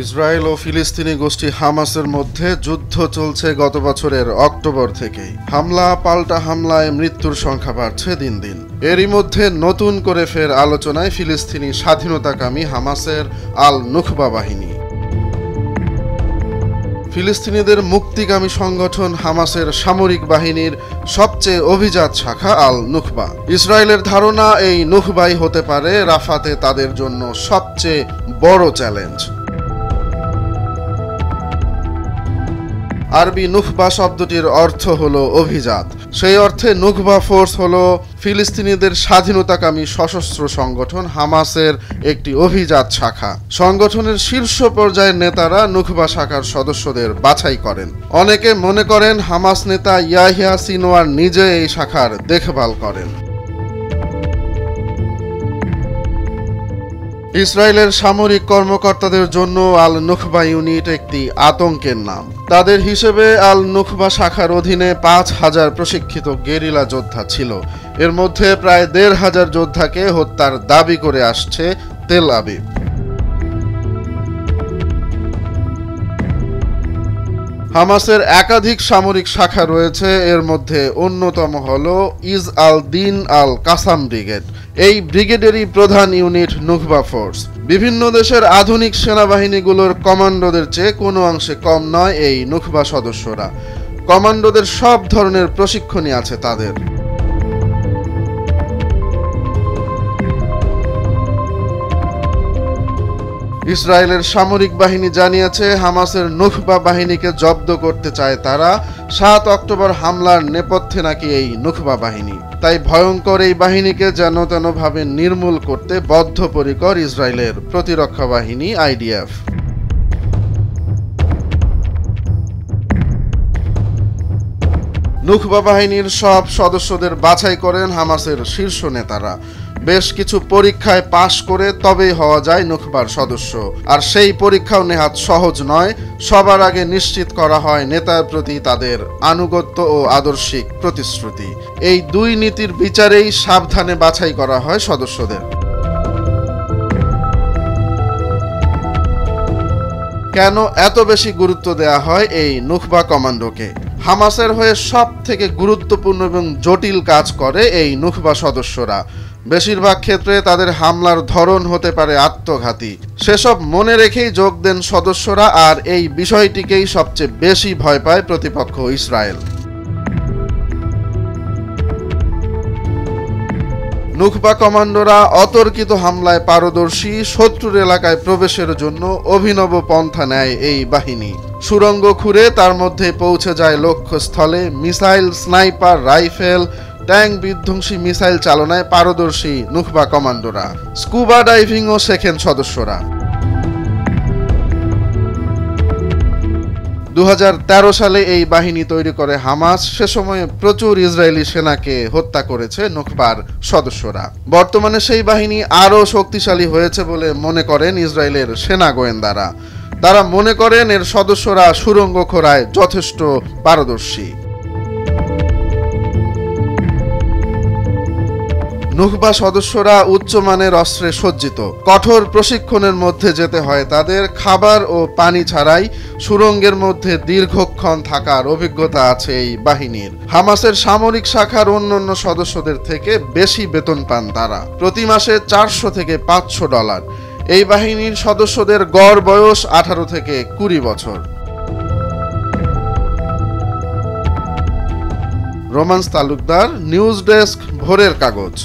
Israel ও ফিলিস্তিনি গোষ্ঠী হামাসের মধ্যে যুদ্ধ চলছে গত বছরের অক্টোবর থেকেই। হামলা পাল্টা হামলায় মৃত্যুর সংখ্যা বাড়ছে দিন দিন। এরই মধ্যে নতুন করে ফের আলোচনায় ফিলিস্তিনি স্বাধীনতাকামী হামাসের আল নুখবা বাহিনী। ফিলিস্তিনিদের মুক্তিকামী সংগঠন হামাসের সামরিক বাহিনীর সবচেয়ে অভিজাত শাখা আল নুখবা। ইসরায়েলের ধারণা এই নুখবাই হতে পারে রাফাতে তাদের জন্য সবচেয়ে বড় চ্যালেঞ্জ। আরবি নুখবা শব্দটির অর্থ হলো অভিজাত। সেই অর্থে নুখবা ফোর্স হলো ফিলিস্তিনিদের স্বাধীনতাকামী সশস্ত্র সংগঠন হামাসের একটি অভিজাত শাখা। সংগঠনের শীর্ষ পর্যায়ের নেতারা নুখবা শাখার সদস্যদের বাছাই করেন। অনেকে মনে করেন হামাস নেতা ইয়াহিয়া সিনওয়ার নিজে এই শাখার দেখভাল করেন। ইসরায়েলের সামরিক কর্মকর্তাদের জন্য আল নুখবা ইউনিট একটি আতঙ্কের নাম। তাদের হিসেবে আল নুখবা শাখার অধীনে ৫,০০০ প্রশিক্ষিত গেরিলা যোদ্ধা ছিল। এর মধ্যে প্রায় ১৫০০ যোদ্ধাকে হত্যার দাবি করে আসছে তেল আবিব। হামাসের একাধিক সামরিক শাখা রয়েছে। এর মধ্যে অন্যতম হল ইজ আল দিন আল কাসাম ব্রিগেড। এই ব্রিগেডেরই প্রধান ইউনিট নুখবা ফোর্স। বিভিন্ন দেশের আধুনিক সেনাবাহিনীগুলোর কমান্ডোদের চেয়ে কোনো অংশে কম নয় এই নুখবা সদস্যরা। কমান্ডোদের সব ধরনের প্রশিক্ষণই আছে তাদের। ইসরায়েলের সামরিক বাহিনী জানিয়েছে হামাসের নুখবা বাহিনীকে জব্দ করতে চায় তারা। ৭ অক্টোবর হামলার নেপথ্যে নাকি এই নুখবা বাহিনী। তাই ভয়ঙ্কর এই বাহিনীকে যেন তেনভাবে নির্মূল করতে বদ্ধপরিকর ইসরায়েলের প্রতিরক্ষা বাহিনী আইডিএফ। নুখবা বাহিনীর সব সদস্যদের বাছাই করেন হামাসের শীর্ষ নেতারা। বেশ কিছু পরীক্ষায় পাশ করে তবেই হওয়া যায় নুখবার সদস্য। আর সেই পরীক্ষাও নেহাত সহজ নয়। সবার আগে নিশ্চিত করা হয় নেতার প্রতি তাদের আনুগত্য ও আদর্শিক প্রতিশ্রুতি। এই দুই নীতির বিচারেই সাবধানে বাছাই করা হয় সদস্যদের। কেন এত বেশি গুরুত্ব দেয়া হয় এই নুখবা কমান্ডোকে? হামাসের হয়ে সব থেকে গুরুত্বপূর্ণ এবং জটিল কাজ করে এই নুখবা সদস্যরা। বেশিরভাগ ক্ষেত্রে তাদের হামলার ধরন হতে পারে আত্মঘাতী। সেসব মনে রেখেই যোগ দেন সদস্যরা। আর এই বিষয়টিকেই সবচেয়ে বেশি ভয় পায় প্রতিপক্ষ ইসরায়েল। নুখবা কমান্ডোরা অতর্কিত হামলায় পারদর্শী। শত্রুর এলাকায় প্রবেশের জন্য অভিনব পন্থা নেয় এই বাহিনী। সুড়ঙ্গ খুঁড়ে তার মধ্যে পৌঁছে যায় লক্ষ্যস্থলে। মিসাইল, স্নাইপার, রাইফেল, ট্যাঙ্ক বিধ্বংসী মিসাইল চালনায় পারদর্শী নুখবা কমান্ডোরা। স্কুবা ডাইভিংও শেখেন সদস্যরা। ২০১৩ সালে এই বাহিনী তৈরি করে হামাস। সে সময়ে প্রচুর ইসরায়েলি সেনাকে হত্যা করেছে নুখবার সদস্যরা। বর্তমানে সেই বাহিনী আরও শক্তিশালী হয়েছে বলে মনে করেন ইসরায়েলের সেনা গোয়েন্দারা। তারা মনে করেন এর সদস্যরা সুড়ঙ্গ খোঁড়ায় যথেষ্ট পারদর্শী। নুখবা সদস্যরা উচ্চমানের অস্ত্রে সজ্জিত। কঠোর প্রশিক্ষণের মধ্যে যেতে হয় তাদের। খাবার ও পানি ছাড়াই সুড়ঙ্গের মধ্যে দীর্ঘক্ষণ থাকার অভিজ্ঞতা আছে এই বাহিনীর। হামাসের সামরিক শাখার অন্যান্য সদস্যদের থেকে বেশি বেতন পান তারা। প্রতি মাসে $400 থেকে $500। এই বাহিনীর সদস্যদের গড় বয়স 18 থেকে 20 বছর। রোমান্স তালুকদার, নিউজ ডেস্ক, ভোরের কাগজ।